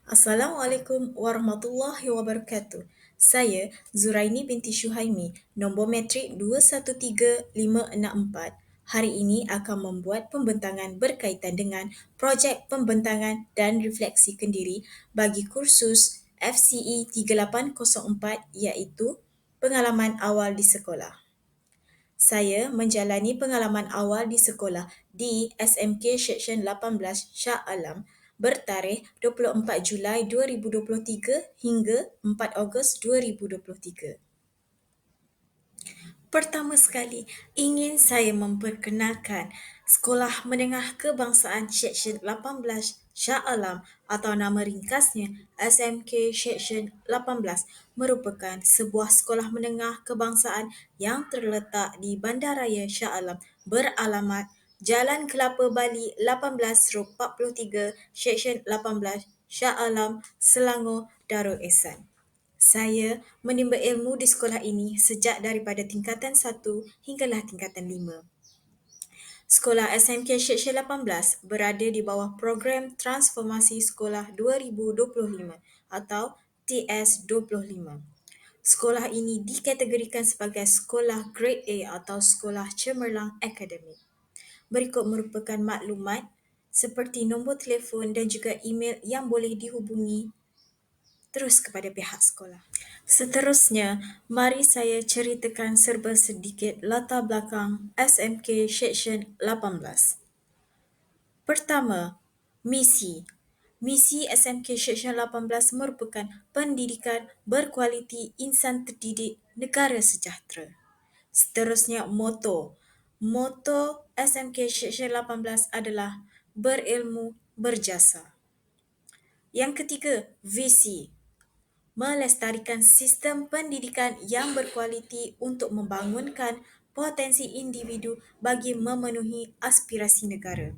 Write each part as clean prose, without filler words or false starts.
Assalamualaikum warahmatullahi wabarakatuh. Saya Zuraini binti Syuhaimi, nombor metrik 213564. Hari ini akan membuat pembentangan berkaitan dengan projek pembentangan dan refleksi kendiri bagi kursus FCE 3804 iaitu pengalaman awal di sekolah. Saya menjalani pengalaman awal di sekolah di SMK Seksyen 18 Shah Alam bertarikh 24 Julai 2023 hingga 4 Ogos 2023. Pertama sekali, ingin saya memperkenalkan Sekolah Menengah Kebangsaan Seksyen 18 Shah Alam atau nama ringkasnya SMK Seksyen 18 merupakan sebuah sekolah menengah kebangsaan yang terletak di Bandaraya Shah Alam beralamat Jalan Kelapa Bali 18/43 Seksyen 18 Shah Alam, Selangor, Darul Ehsan. Saya menimba ilmu di sekolah ini sejak daripada tingkatan 1 hinggalah tingkatan 5. Sekolah SMK Seksyen 18 berada di bawah Program Transformasi Sekolah 2025 atau TS25. Sekolah ini dikategorikan sebagai sekolah Grade A atau sekolah cemerlang akademik. Berikut merupakan maklumat seperti nombor telefon dan juga email yang boleh dihubungi terus kepada pihak sekolah. Seterusnya, mari saya ceritakan serba sedikit latar belakang SMK Seksyen 18. Pertama, misi. Misi SMK Seksyen 18 merupakan pendidikan berkualiti insan terdidik negara sejahtera. Seterusnya, moto. Moto SMK Seksyen 18 adalah berilmu berjasa. Yang ketiga, visi. Melestarikan sistem pendidikan yang berkualiti untuk membangunkan potensi individu bagi memenuhi aspirasi negara.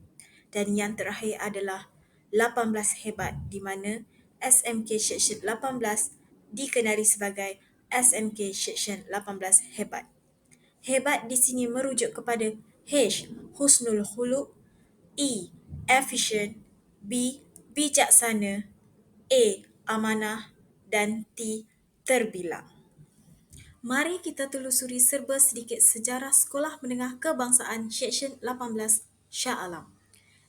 Dan yang terakhir adalah 18 hebat di mana SMK Seksyen 18 dikenali sebagai SMK Seksyen 18 hebat. Hebat di sini merujuk kepada H. Husnul khuluq, E. Efficient, B. Bijaksana, A. Amanah dan T. Terbilang. Mari kita telusuri serba sedikit sejarah Sekolah Menengah Kebangsaan Seksyen 18 Shah Alam.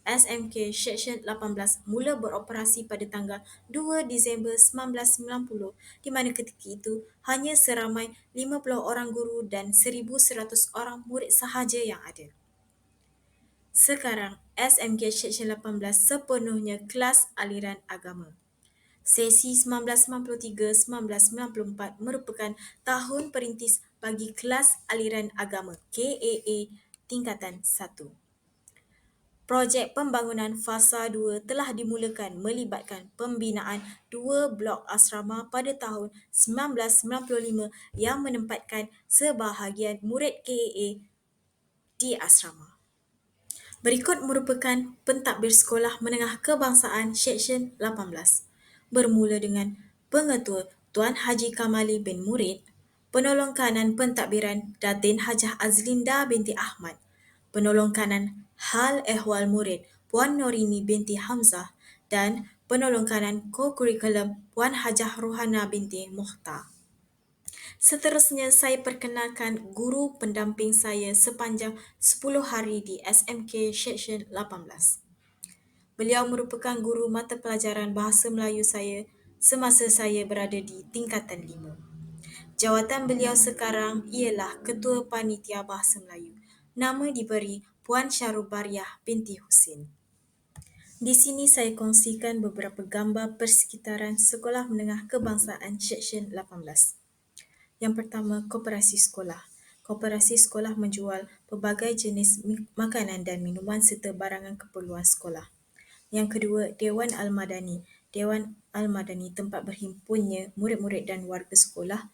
SMK Seksyen 18 mula beroperasi pada tanggal 2 Disember 1990 di mana ketika itu hanya seramai 50 orang guru dan 1,100 orang murid sahaja yang ada. Sekarang, SMK Seksyen 18 sepenuhnya kelas aliran agama. Sesi 1993-1994 merupakan tahun perintis bagi kelas aliran agama KAA tingkatan 1. Projek pembangunan fasa 2 telah dimulakan melibatkan pembinaan 2 blok asrama pada tahun 1995 yang menempatkan sebahagian murid KAA di asrama. Berikut merupakan pentadbir Sekolah Menengah Kebangsaan Seksyen 18. Bermula dengan Pengetua Tuan Haji Kamali bin Murid, Penolong Kanan Pentadbiran Datin Hajah Azlinda binti Ahmad, Penolong Kanan Hal Ehwal Murid Puan Norini binti Hamzah dan Penolong Kanan Co-Kurikulum Puan Hajah Rohana binti Mukhtar. Seterusnya, saya perkenalkan guru pendamping saya sepanjang 10 hari di SMK Seksyen 18. Beliau merupakan guru mata pelajaran Bahasa Melayu saya semasa saya berada di tingkatan 5. Jawatan beliau sekarang ialah Ketua Panitia Bahasa Melayu. Nama diberi Puan Syarul Bariah binti Husin. Di sini saya kongsikan beberapa gambar persekitaran Sekolah Menengah Kebangsaan Seksyen 18. Yang pertama, koperasi sekolah. Koperasi sekolah menjual pelbagai jenis makanan dan minuman serta barangan keperluan sekolah. Yang kedua, Dewan Al-Madani. Dewan Al-Madani tempat berhimpunnya murid-murid dan warga sekolah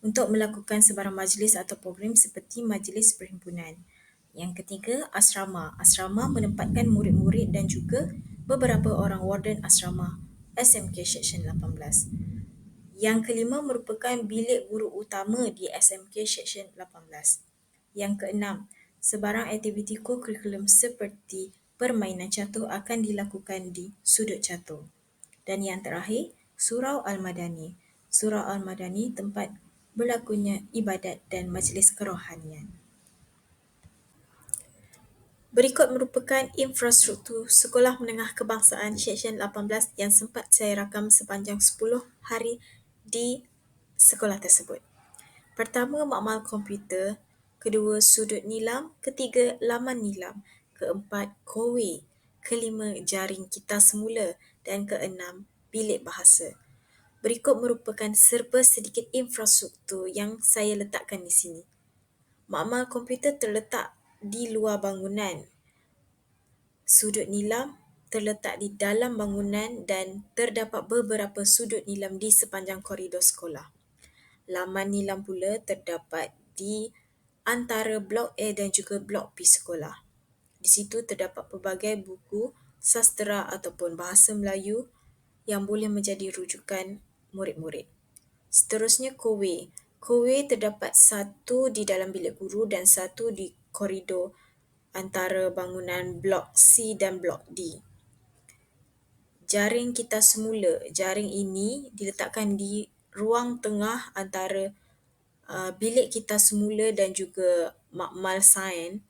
untuk melakukan sebarang majlis atau program seperti majlis perhimpunan. Yang ketiga, asrama. Asrama menempatkan murid-murid dan juga beberapa orang warden asrama SMK Seksyen 18. Yang kelima merupakan bilik guru utama di SMK Seksyen 18. Yang keenam, sebarang aktiviti co-curriculum seperti permainan catur akan dilakukan di sudut catur. Dan yang terakhir, Surau Al-Madani. Surau Al-Madani tempat berlakunya ibadat dan majlis kerohanian. Berikut merupakan infrastruktur Sekolah Menengah Kebangsaan Seksyen 18 yang sempat saya rakam sepanjang 10 hari di sekolah tersebut. Pertama, makmal komputer. Kedua, sudut nilam. Ketiga, laman nilam. Keempat, kowe. Kelima, jaring kita semula. Dan keenam, bilik bahasa. Berikut merupakan serba sedikit infrastruktur yang saya letakkan di sini. Makmal komputer terletak di luar bangunan. Sudut nilam terletak di dalam bangunan dan terdapat beberapa sudut nilam di sepanjang koridor sekolah. Laman nilam pula terdapat di antara blok A dan juga blok B sekolah. Di situ terdapat pelbagai buku sastera ataupun bahasa Melayu yang boleh menjadi rujukan murid-murid. Seterusnya, kowe. Kowe terdapat satu di dalam bilik guru dan satu di koridor antara bangunan blok C dan blok D. Jaring kita semula. Jaring ini diletakkan di ruang tengah antara bilik kita semula dan juga makmal sains,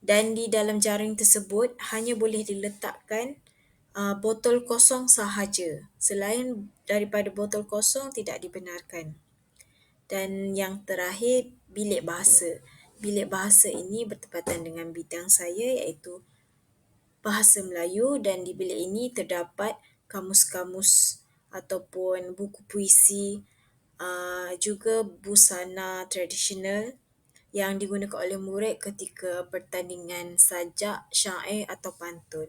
dan di dalam jaring tersebut hanya boleh diletakkan botol kosong sahaja. Selain daripada botol kosong tidak dibenarkan. Dan yang terakhir, bilik bahasa. Bilik bahasa ini bertepatan dengan bidang saya iaitu Bahasa Melayu, dan di bilik ini terdapat kamus-kamus ataupun buku puisi, juga busana tradisional yang digunakan oleh murid ketika pertandingan sajak, syair atau pantun.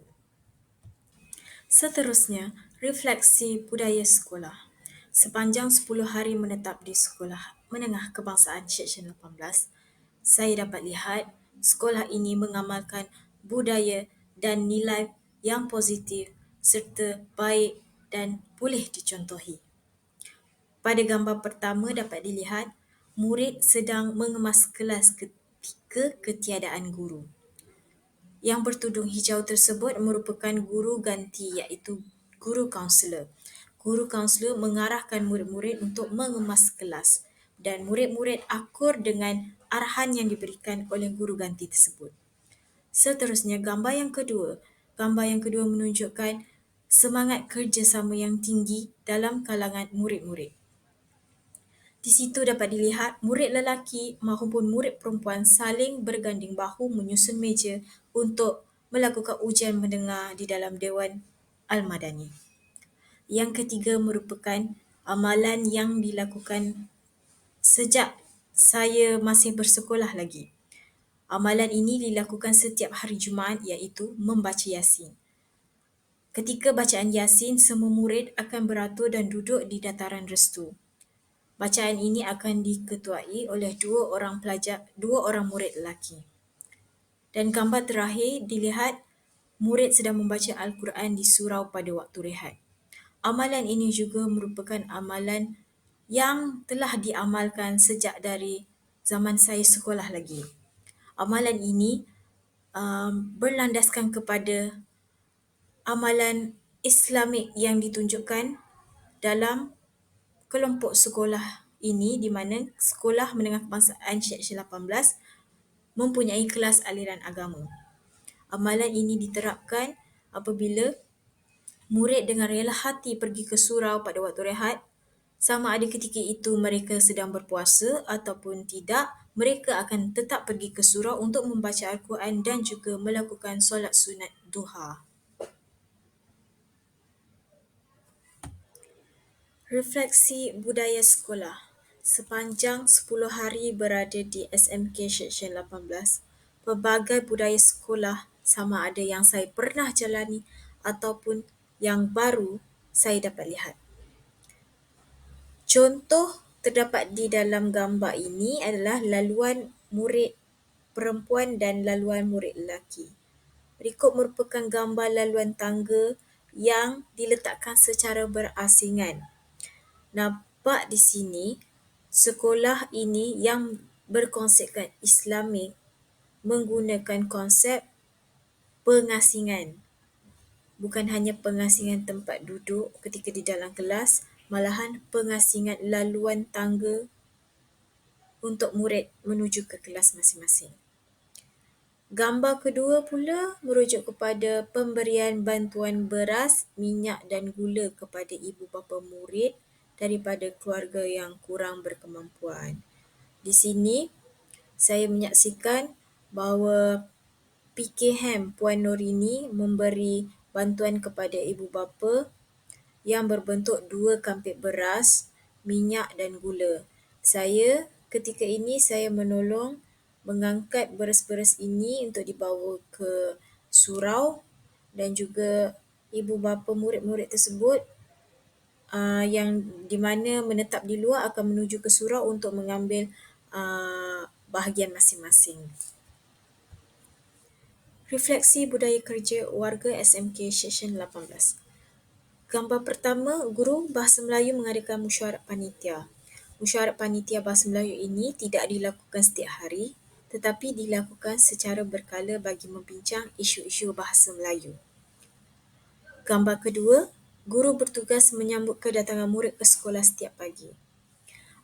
Seterusnya, refleksi budaya sekolah. Sepanjang 10 hari menetap di Sekolah Menengah Kebangsaan Seksyen 18, saya dapat lihat sekolah ini mengamalkan budaya dan nilai yang positif serta baik dan boleh dicontohi. Pada gambar pertama dapat dilihat murid sedang mengemas kelas ketika ketiadaan guru. Yang bertudung hijau tersebut merupakan guru ganti iaitu guru kaunselor. Guru kaunselor mengarahkan murid-murid untuk mengemas kelas dan murid-murid akur dengan arahan yang diberikan oleh guru ganti tersebut. Seterusnya, gambar yang kedua. Gambar yang kedua menunjukkan semangat kerjasama yang tinggi dalam kalangan murid-murid. Di situ dapat dilihat murid lelaki maupun murid perempuan saling berganding bahu menyusun meja untuk melakukan ujian mendengar di dalam Dewan Al-Madani. Yang ketiga merupakan amalan yang dilakukan sejak saya masih bersekolah lagi. Amalan ini dilakukan setiap hari Jumaat iaitu membaca Yasin. Ketika bacaan Yasin, semua murid akan beratur dan duduk di dataran restu. Bacaan ini akan diketuai oleh dua orang murid lelaki. Dan gambar terakhir dilihat murid sedang membaca Al-Quran di surau pada waktu rehat. Amalan ini juga merupakan amalan yang telah diamalkan sejak dari zaman saya sekolah lagi. Amalan ini berlandaskan kepada amalan Islamik yang ditunjukkan dalam kelompok sekolah ini, di mana Sekolah Menengah Kebangsaan Seksyen 18 mempunyai kelas aliran agama. Amalan ini diterapkan apabila murid dengan rela hati pergi ke surau pada waktu rehat, sama ada ketika itu mereka sedang berpuasa ataupun tidak, mereka akan tetap pergi ke surau untuk membaca Al-Quran dan juga melakukan solat sunat duha. Refleksi budaya sekolah. Sepanjang 10 hari berada di SMK Seksyen 18, pelbagai budaya sekolah sama ada yang saya pernah jalani ataupun yang baru saya dapat lihat. Contoh terdapat di dalam gambar ini adalah laluan murid perempuan dan laluan murid lelaki. Berikut merupakan gambar laluan tangga yang diletakkan secara berasingan. Nampak di sini, sekolah ini yang berkonsepkan Islamik menggunakan konsep pengasingan. Bukan hanya pengasingan tempat duduk ketika di dalam kelas, malahan pengasingan laluan tangga untuk murid menuju ke kelas masing-masing. Gambar kedua pula merujuk kepada pemberian bantuan beras, minyak dan gula kepada ibu bapa murid daripada keluarga yang kurang berkemampuan. Di sini saya menyaksikan bahawa PKM Puan Norini memberi bantuan kepada ibu bapa yang berbentuk 2 kampit beras, minyak dan gula. Ketika ini saya menolong mengangkat beras-beras ini untuk dibawa ke surau dan juga ibu bapa murid-murid tersebut yang di mana menetap di luar akan menuju ke surau untuk mengambil bahagian masing-masing. Refleksi budaya kerja warga SMK Seksyen 18. Gambar pertama, guru Bahasa Melayu mengadakan mesyuarat panitia. Mesyuarat panitia Bahasa Melayu ini tidak dilakukan setiap hari, tetapi dilakukan secara berkala bagi membincang isu-isu bahasa Melayu. Gambar kedua, guru bertugas menyambut kedatangan murid ke sekolah setiap pagi.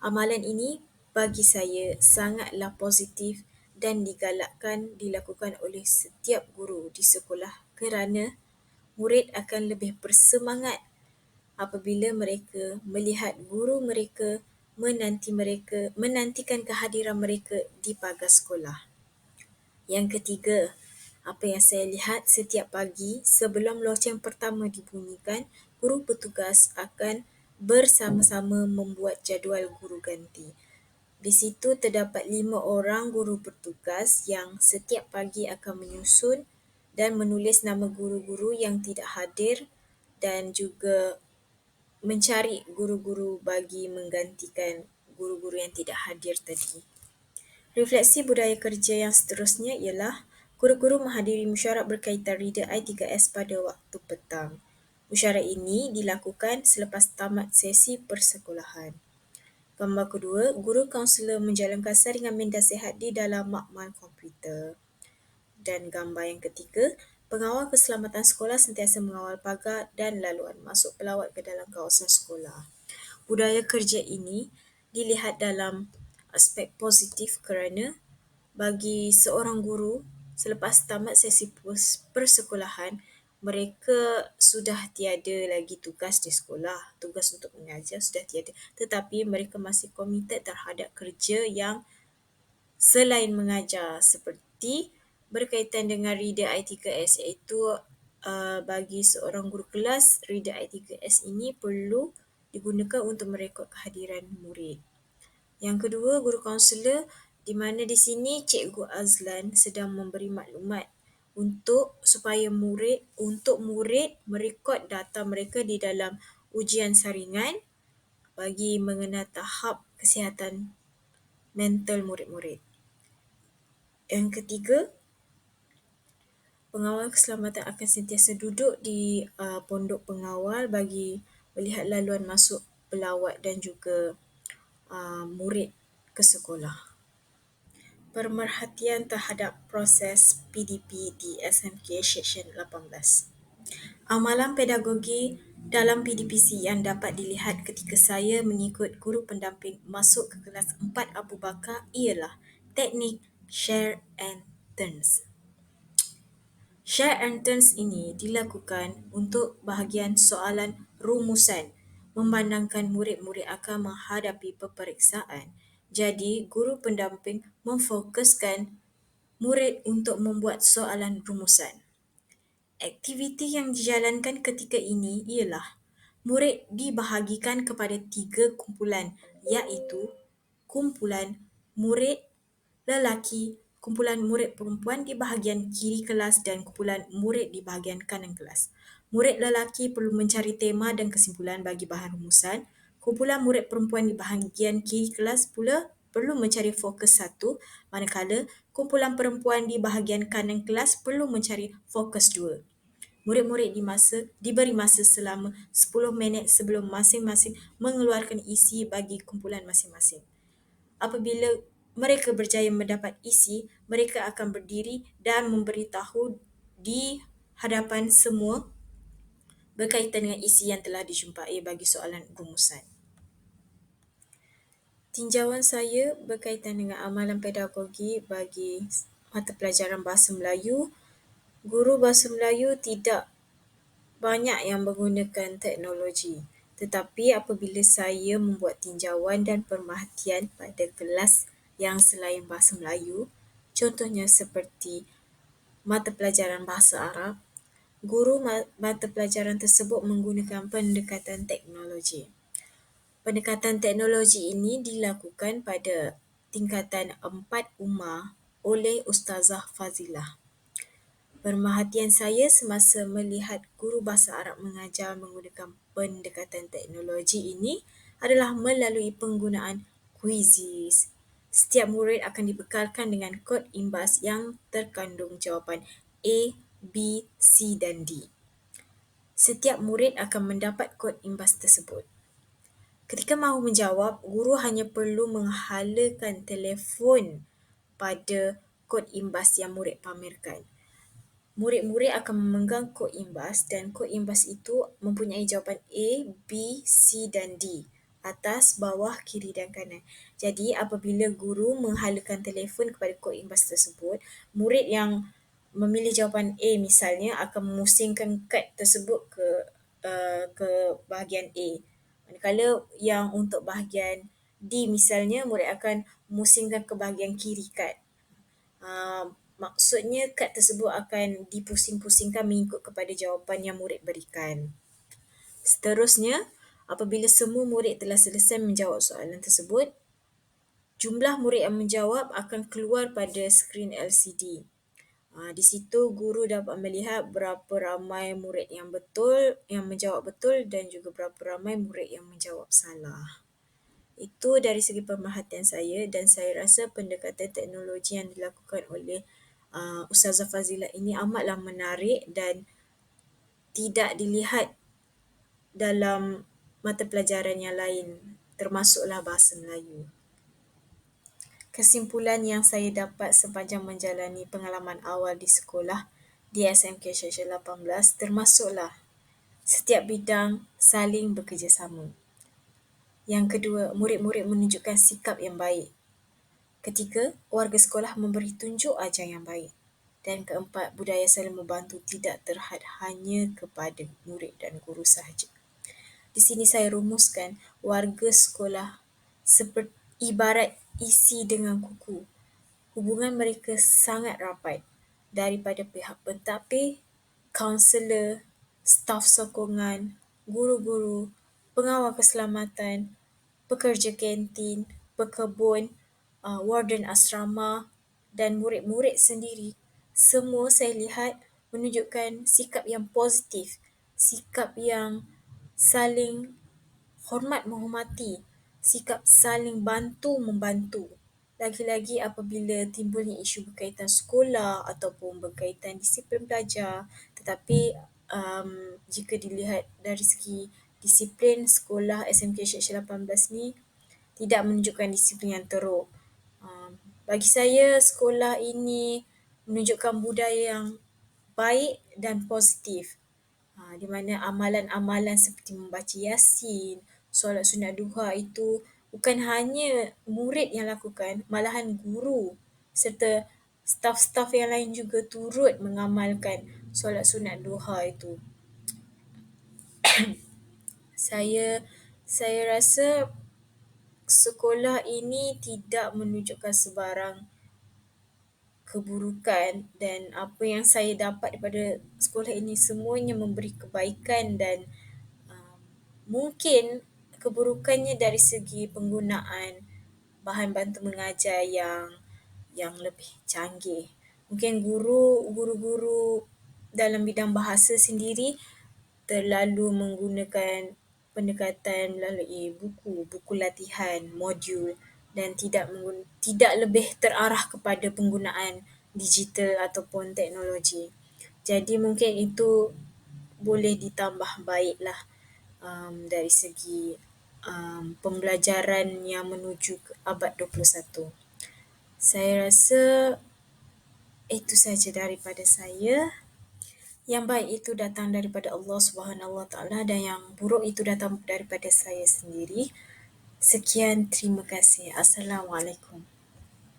Amalan ini bagi saya sangatlah positif dan digalakkan dilakukan oleh setiap guru di sekolah kerana murid akan lebih bersemangat apabila mereka melihat guru mereka menantikan kehadiran mereka di pagar sekolah. Yang ketiga, apa yang saya lihat setiap pagi sebelum loceng pertama dibunyikan, guru bertugas akan bersama-sama membuat jadual guru ganti. Di situ terdapat 5 orang guru bertugas yang setiap pagi akan menyusun dan menulis nama guru-guru yang tidak hadir dan juga mencari guru-guru bagi menggantikan guru-guru yang tidak hadir tadi. Refleksi budaya kerja yang seterusnya ialah guru-guru menghadiri mesyuarat berkaitan Reader I3S pada waktu petang. Mesyuarat ini dilakukan selepas tamat sesi persekolahan. Gambar kedua, guru kaunselor menjalankan saringan minda sihat di dalam makmal komputer. Dan gambar yang ketiga, pengawal keselamatan sekolah sentiasa mengawal pagar dan laluan masuk pelawat ke dalam kawasan sekolah. Budaya kerja ini dilihat dalam aspek positif kerana bagi seorang guru selepas tamat sesi persekolahan, mereka sudah tiada lagi tugas di sekolah, tugas untuk mengajar sudah tiada, tetapi mereka masih komited terhadap kerja yang selain mengajar seperti berkaitan dengan Reader I3S, iaitu bagi seorang guru kelas, Reader I3S ini perlu digunakan untuk merekod kehadiran murid. Yang kedua, guru kaunselor, di mana di sini Cikgu Azlan sedang memberi maklumat supaya murid merekod data mereka di dalam ujian saringan bagi mengenal tahap kesihatan mental murid-murid. Yang ketiga, pengawal keselamatan akan sentiasa duduk di pondok pengawal bagi melihat laluan masuk pelawat dan juga murid ke sekolah. Pemerhatian terhadap proses PDP di SMK Seksyen 18. Amalan pedagogi dalam PDPC yang dapat dilihat ketika saya mengikut guru pendamping masuk ke kelas 4 Abu Bakar ialah teknik share and turns. Share and turns ini dilakukan untuk bahagian soalan rumusan memandangkan murid-murid akan menghadapi peperiksaan. Jadi, guru pendamping memfokuskan murid untuk membuat soalan rumusan. Aktiviti yang dijalankan ketika ini ialah murid dibahagikan kepada 3 kumpulan, iaitu kumpulan murid lelaki, kumpulan murid perempuan di bahagian kiri kelas dan kumpulan murid di bahagian kanan kelas. Murid lelaki perlu mencari tema dan kesimpulan bagi bahan rumusan. Kumpulan murid perempuan di bahagian kiri kelas pula perlu mencari fokus 1, manakala kumpulan perempuan di bahagian kanan kelas perlu mencari fokus 2. Murid-murid diberi masa selama 10 minit sebelum masing-masing mengeluarkan isi bagi kumpulan masing-masing. Apabila mereka berjaya mendapat isi, mereka akan berdiri dan memberitahu di hadapan semua berkaitan dengan isi yang telah dijumpai bagi soalan rumusan. Tinjauan saya berkaitan dengan amalan pedagogi bagi mata pelajaran Bahasa Melayu. Guru Bahasa Melayu tidak banyak yang menggunakan teknologi. Tetapi apabila saya membuat tinjauan dan pemerhatian pada kelas yang selain Bahasa Melayu, contohnya seperti mata pelajaran Bahasa Arab, guru mata pelajaran tersebut menggunakan pendekatan teknologi. Pendekatan teknologi ini dilakukan pada tingkatan 4 Umar oleh Ustazah Fazilah. Pemerhatian saya semasa melihat guru Bahasa Arab mengajar menggunakan pendekatan teknologi ini adalah melalui penggunaan kuisis. Setiap murid akan dibekalkan dengan kod imbas yang terkandung jawapan A, B, C dan D. Setiap murid akan mendapat kod imbas tersebut. Ketika mahu menjawab, guru hanya perlu menghalakan telefon pada kod imbas yang murid pamerkan. Murid-murid akan memegang kod imbas dan kod imbas itu mempunyai jawapan A, B, C dan D. Atas, bawah, kiri dan kanan. Jadi apabila guru menghalakan telefon kepada kod imbas tersebut, murid yang memilih jawapan A misalnya akan memusingkan kad tersebut ke bahagian A. Manakala yang untuk bahagian D misalnya, murid akan memusingkan ke bahagian kiri kad. Maksudnya kad tersebut akan dipusing-pusingkan mengikut kepada jawapan yang murid berikan. Seterusnya, apabila semua murid telah selesai menjawab soalan tersebut, jumlah murid yang menjawab akan keluar pada skrin LCD. Di situ guru dapat melihat berapa ramai murid yang menjawab betul dan juga berapa ramai murid yang menjawab salah. Itu dari segi pemerhatian saya dan saya rasa pendekatan teknologi yang dilakukan oleh Ustazah Fazilah ini amatlah menarik dan tidak dilihat dalam mata pelajaran yang lain, termasuklah Bahasa Melayu. Kesimpulan yang saya dapat sepanjang menjalani pengalaman awal di sekolah di SMK Seksyen 18 termasuklah setiap bidang saling bekerjasama. Yang kedua, murid-murid menunjukkan sikap yang baik. Ketiga, warga sekolah memberi tunjuk ajar yang baik. Dan keempat, budaya saling membantu tidak terhad hanya kepada murid dan guru sahaja. Di sini saya rumuskan warga sekolah seperti ibarat isi dengan kuku. Hubungan mereka sangat rapat daripada pihak pentadbir, kaunselor, staf sokongan, guru-guru, pengawal keselamatan, pekerja kantin, pekebun, warden asrama dan murid-murid sendiri. Semua saya lihat menunjukkan sikap yang positif, sikap yang saling hormat menghormati, sikap saling bantu-membantu. Lagi-lagi apabila timbulnya isu berkaitan sekolah ataupun berkaitan disiplin belajar. Tetapi jika dilihat dari segi disiplin, sekolah SMK Seksyen 18 ni tidak menunjukkan disiplin yang teruk. Bagi saya, sekolah ini menunjukkan budaya yang baik dan positif. Di mana amalan-amalan seperti membaca Yasin, solat sunat duha itu bukan hanya murid yang lakukan, malahan guru serta staf-staf yang lain juga turut mengamalkan solat sunat duha itu. Saya rasa sekolah ini tidak menunjukkan sebarang keburukan dan apa yang saya dapat daripada sekolah ini semuanya memberi kebaikan dan mungkin keburukannya dari segi penggunaan bahan bantu mengajar yang lebih canggih. Mungkin guru-guru dalam bidang bahasa sendiri terlalu menggunakan pendekatan melalui buku latihan, modul dan tidak lebih terarah kepada penggunaan digital ataupun teknologi. Jadi mungkin itu boleh ditambah baiklah dari segi pembelajaran yang menuju ke abad 21. Saya rasa itu saja daripada saya. Yang baik itu datang daripada Allah Subhanahu Wa Taala dan yang buruk itu datang daripada saya sendiri. Sekian, terima kasih. Assalamualaikum.